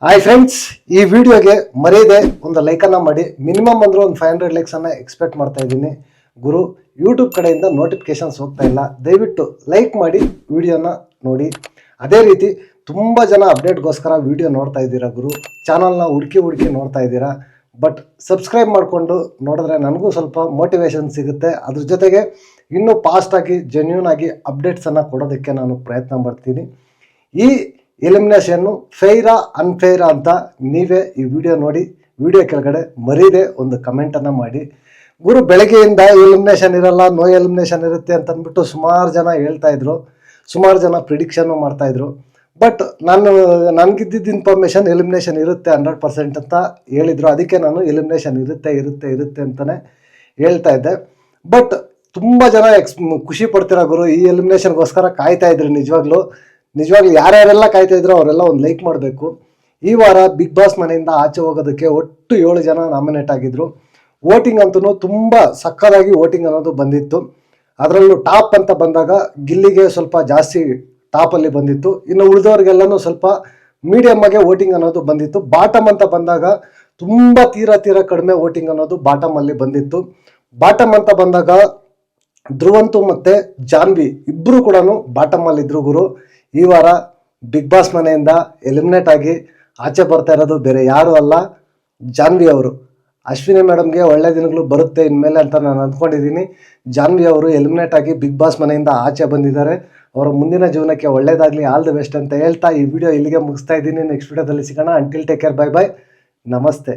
Hi friends, ಈ ವಿಡಿಯೋಗೆ ಮರೆಯದೆ ಒಂದು ಲೈಕನ್ನು ಮಾಡಿ. ಮಿನಿಮಮ್ ಅಂದ್ರೆ ಒಂದು 500 ಲೈಕ್ಸನ್ನು ಎಕ್ಸ್ಪೆಕ್ಟ್ ಮಾಡ್ತಾ ಇದ್ದೀನಿ. ಗುರು, ಯೂಟ್ಯೂಬ್ ಕಡೆಯಿಂದ ನೋಟಿಫಿಕೇಶನ್ಸ್ ಹೋಗ್ತಾ ಇಲ್ಲ, ದಯವಿಟ್ಟು ಲೈಕ್ ಮಾಡಿ ವಿಡಿಯೋನ ನೋಡಿ. ಅದೇ ರೀತಿ ತುಂಬ ಜನ ಅಪ್ಡೇಟ್ಗೋಸ್ಕರ ವಿಡಿಯೋ ನೋಡ್ತಾ ಇದ್ದೀರಾ ಗುರು, ಚಾನಲ್ನ ಹುಡುಕಿ ನೋಡ್ತಾ ಇದ್ದೀರಾ. ಬಟ್ ಸಬ್ಸ್ಕ್ರೈಬ್ ಮಾಡಿಕೊಂಡು ನೋಡಿದ್ರೆ ನನಗೂ ಸ್ವಲ್ಪ ಮೋಟಿವೇಶನ್ ಸಿಗುತ್ತೆ. ಅದ್ರ ಜೊತೆಗೆ ಇನ್ನೂ ಫಾಸ್ಟಾಗಿ ಜೆನ್ಯೂನ್ ಆಗಿ ಅಪ್ಡೇಟ್ಸನ್ನು ಕೊಡೋದಕ್ಕೆ ನಾನು ಪ್ರಯತ್ನ ಮಾಡ್ತೀನಿ. ಈ ಎಲಿಮಿನೇಷನ್ನು ಫೇರಾ ಅನ್ಫೇರಾ ಅಂತ ನೀವೇ ಈ ವಿಡಿಯೋ ನೋಡಿ, ವಿಡಿಯೋ ಕೆಳಗಡೆ ಮರೀದೆ ಒಂದು ಕಮೆಂಟನ್ನು ಮಾಡಿ. ಗುರು, ಬೆಳಗ್ಗೆಯಿಂದ ಎಲಿಮಿನೇಷನ್ ಇರಲ್ಲ, ನೋ ಎಲಿಮಿನೇಷನ್ ಇರುತ್ತೆ ಅಂತ ಅಂದ್ಬಿಟ್ಟು ಸುಮಾರು ಜನ ಹೇಳ್ತಾ ಇದ್ರು, ಸುಮಾರು ಜನ ಪ್ರಿಡಿಕ್ಷನ್ನು ಮಾಡ್ತಾಯಿದ್ರು. ಬಟ್ ನನಗಿದ್ದಿದ್ದ ಇನ್ಫಾರ್ಮೇಷನ್ ಎಲಿಮಿನೇಷನ್ ಇರುತ್ತೆ 100% ಅಂತ ಹೇಳಿದರು. ಅದಕ್ಕೆ ನಾನು ಎಲಿಮಿನೇಷನ್ ಇರುತ್ತೆ ಅಂತಲೇ ಹೇಳ್ತಾ ಇದ್ದೆ. ಬಟ್ ತುಂಬ ಜನ ಖುಷಿ ಪಡ್ತೀರಾ ಗುರು, ಈ ಎಲಿಮಿನೇಷನ್ಗೋಸ್ಕರ ಕಾಯ್ತಾ ಇದ್ರು. ನಿಜವಾಗ್ಲೂ ಯಾರ್ಯಾರೆಲ್ಲ ಕಾಯ್ತಾ ಇದ್ರು ಅವರೆಲ್ಲ ಒಂದು ಲೈಕ್ ಮಾಡಬೇಕು. ಈ ವಾರ ಬಿಗ್ ಬಾಸ್ ಮನೆಯಿಂದ ಆಚೆ ಹೋಗೋದಕ್ಕೆ ಒಟ್ಟು 7 ಜನ ನಾಮಿನೇಟ್ ಆಗಿದ್ರು. ವೋಟಿಂಗ್ ಅಂತೂ ತುಂಬ ಸಕ್ಕತ್ತಾಗಿ ವೋಟಿಂಗ್ ಅನ್ನೋದು ಬಂದಿತ್ತು. ಅದರಲ್ಲೂ ಟಾಪ್ ಅಂತ ಬಂದಾಗ ಗಿಲ್ಲಿಗೆ ಸ್ವಲ್ಪ ಜಾಸ್ತಿ ಟಾಪಲ್ಲಿ ಬಂದಿತ್ತು. ಇನ್ನು ಉಳಿದವ್ರಿಗೆಲ್ಲನೂ ಸ್ವಲ್ಪ ಮೀಡಿಯಮ್ ಆಗಿ ವೋಟಿಂಗ್ ಅನ್ನೋದು ಬಂದಿತ್ತು. ಬಾಟಮ್ ಅಂತ ಬಂದಾಗ ತುಂಬ ತೀರಾ ಕಡಿಮೆ ವೋಟಿಂಗ್ ಅನ್ನೋದು ಬಾಟಮ್ ಅಲ್ಲಿ ಬಂದಿತ್ತು. ಬಾಟಮ್ ಅಂತ ಬಂದಾಗ ಧ್ರುವಂತು ಮತ್ತೆ ಜಾನ್ವಿ ಇಬ್ಬರು ಕೂಡ ಬಾಟಮ್ ಅಲ್ಲಿ ಇದ್ರು ಗುರು. ಈ ವಾರ ಬಿಗ್ ಬಾಸ್ ಮನೆಯಿಂದ ಎಲಿಮಿನೇಟ್ ಆಗಿ ಆಚೆ ಬರ್ತಾ ಇರೋದು ಬೇರೆ ಯಾರು ಅಲ್ಲ, ಜಾನ್ವಿ ಅವರು. ಅಶ್ವಿನಿ ಮೇಡಮ್ಗೆ ಒಳ್ಳೆ ದಿನಗಳು ಬರುತ್ತೆ ಇನ್ಮೇಲೆ ಅಂತ ನಾನು ಅಂದ್ಕೊಂಡಿದ್ದೀನಿ. ಜಾನ್ವಿ ಅವರು ಎಲಿಮಿನೇಟ್ ಆಗಿ ಬಿಗ್ ಬಾಸ್ ಮನೆಯಿಂದ ಆಚೆ ಬಂದಿದ್ದಾರೆ. ಅವರ ಮುಂದಿನ ಜೀವನಕ್ಕೆ ಒಳ್ಳೇದಾಗಲಿ, ಆಲ್ ದಿ ಬೆಸ್ಟ್ ಅಂತ ಹೇಳ್ತಾ ಈ ವಿಡಿಯೋ ಇಲ್ಲಿಗೆ ಮುಗಿಸ್ತಾ ಇದ್ದೀನಿ. ನೆಕ್ಸ್ಟ್ ವಿಡಿಯೋದಲ್ಲಿ ಸಿಗೋಣ. Until take care, bye bye, ನಮಸ್ತೆ.